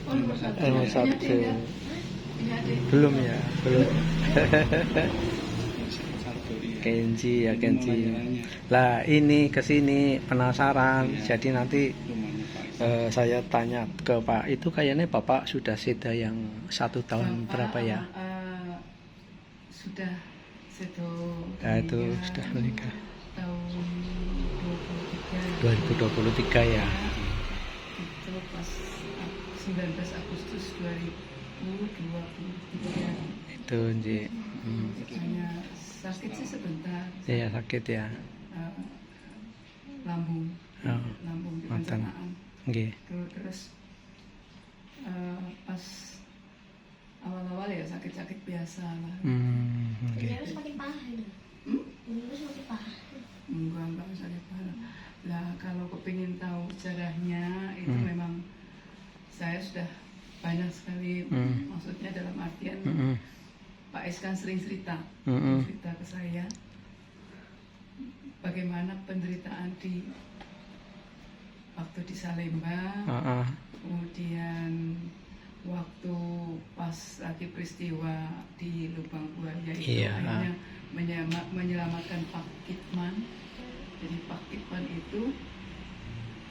Nomor satu. Belum ya, belum. Kenji ya, Kenji. Lah ini kesini penasaran, jadi nanti saya tanya ke Pak itu, kayaknya Bapak sudah seda yang 1 tahun berapa ya? Sudah sedo. Nah, itu sudah menikah Tahun 2023 ya. Itu pas 19 Agustus 2023. Itu Nji. Hanya sakit sih sebentar. Iya sakit ya. Lambung. Oh, Lambung di mantan. pencernaan. Nggih. Terus pas awal-awal ya sakit-sakit biasa lah. Nggih. Terus makin parah itu. Terus makin parah. Enggak sakit parah. Lah kalau kepingin tahu sejarahnya itu memang saya sudah banyak sekali, maksudnya dalam artian Pak Es kan sering cerita ke saya bagaimana penderitaan di waktu di Salemba, kemudian waktu pas lagi peristiwa di Lubang Buaya itu akhirnya menyelamatkan Pak Kitman. Jadi Pak Kitman itu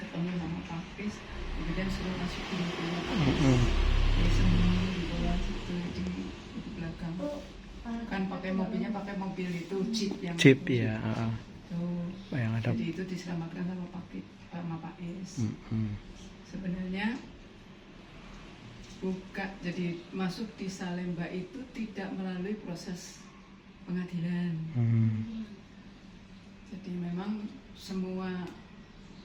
ketemu sama Pak Kis, kemudian suruh masukin ke Pak Kis. Dia sembunyi di bawah situ di belakang. Kan pakai mobilnya pakai mobil itu jeep yang Jeep ya. Yang ada. Jadi itu diselamatkan sama Pak Is. Sebenarnya jadi masuk di Salemba itu tidak melalui proses pengadilan. Jadi memang semua,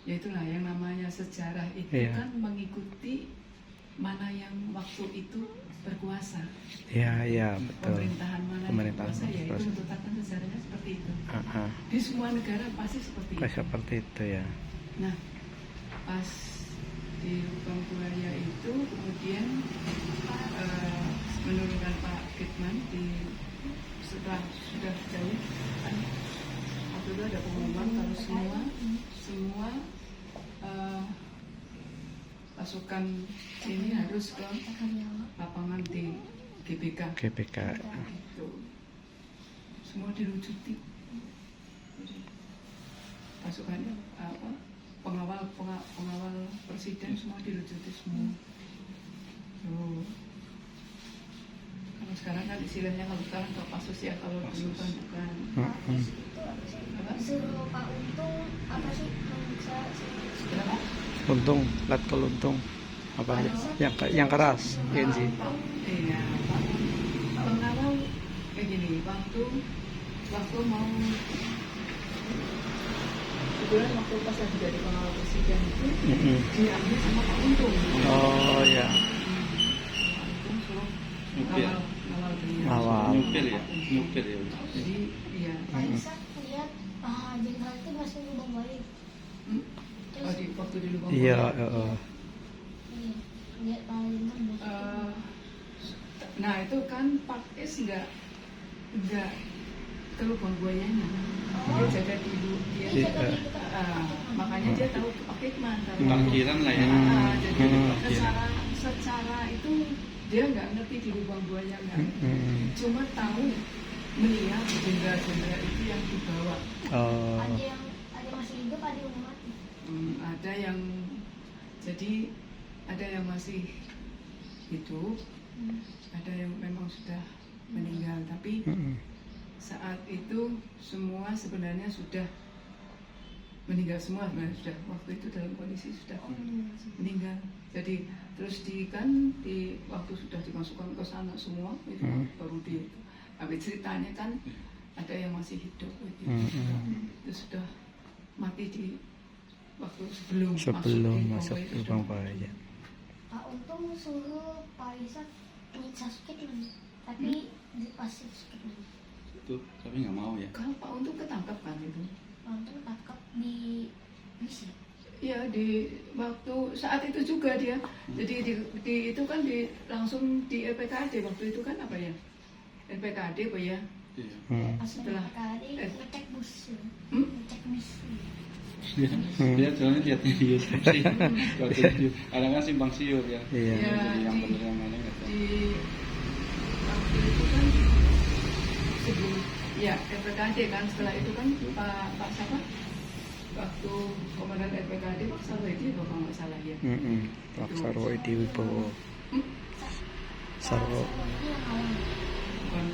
ya itulah yang namanya sejarah itu kan mengikuti mana yang waktu itu berkuasa. Iya betul. Pemerintahan mana yang berkuasa, ya itu untuk tata sejarahnya seperti itu. Di semua negara pasti seperti itu. Seperti itu ya. Nah, pas di Lubang Buaya itu kemudian menurunkan Pak Kitman setelah sudah jauh kan, waktu itu ada pengumuman kalau semua pasukan ini harus ke lapangan di GBK. Itu semua dilucuti. Pasukannya pengawal presiden semua dilucuti semua. Kalau sekarang kan istilahnya, kalau sekarang ke pasus ya, kalau dulu kan bukan. Suruh Pak Untung apa sih Untung, Letkol Untung apa yang keras, Kenji. Iya, pengawal kayak gini, waktu mau kebetulan waktu pas lagi jadi pengawal presiden itu diambil sama Pak Untung. Oh ya. Pak Untung suruh ngawal beliau. Nyupir ya. Jadi iya. Pak Isa lihat jenderal itu masih Lubang Buaya. Waktu di Lubang Iya. Lihat Pak Jenderal. Nah itu kan Pak Es nggak ke Lubang Buayanya. Dia jaga di makanya dia tahu Pak Kitman. Parkiran lah ya. Jadi secara itu dia nggak ngerti di Lubang Buaya, nggak. Cuma tahu melihat jenderal-jenderal itu yang dibawa. Ada masih hidup, ada yang mati. Ada yang masih hidup, ada yang memang sudah meninggal. Tapi saat itu semua sebenarnya sudah meninggal semua, sudah waktu itu dalam kondisi sudah meninggal. Jadi terus di waktu sudah dimasukkan ke sana semua itu baru tapi ceritanya kan ada yang masih hidup itu sudah mati di waktu sebelum masuk Lubang Buaya. Pak Untung suruh Pak Isa nyiksa Kitman, tapi pas Kitman Itu tapi nggak mau ya. Kalau Pak Untung ketangkap kan itu. Pak Untung ketangkap di Mesir. Iya, di waktu saat itu juga dia. Jadi itu kan langsung di LPKD waktu itu kan apa ya? LPKD apa ya? Iya. Setelah ngecek bus, ngecek bus. Dia soalnya lihatnya di YouTube sih. Kalau di YouTube, kadang kan simpang siur ya. Iya. Ya, Jadi yang benar yang mana nggak tahu. di waktu itu kan sebelum ya RPKD kan, setelah itu kan Pak siapa waktu komandan RPKD Pak Sarwedi kalau nggak salah ya. Pak Sarwo Edi Wibowo. Sarwo. Ini yang awal. Bukan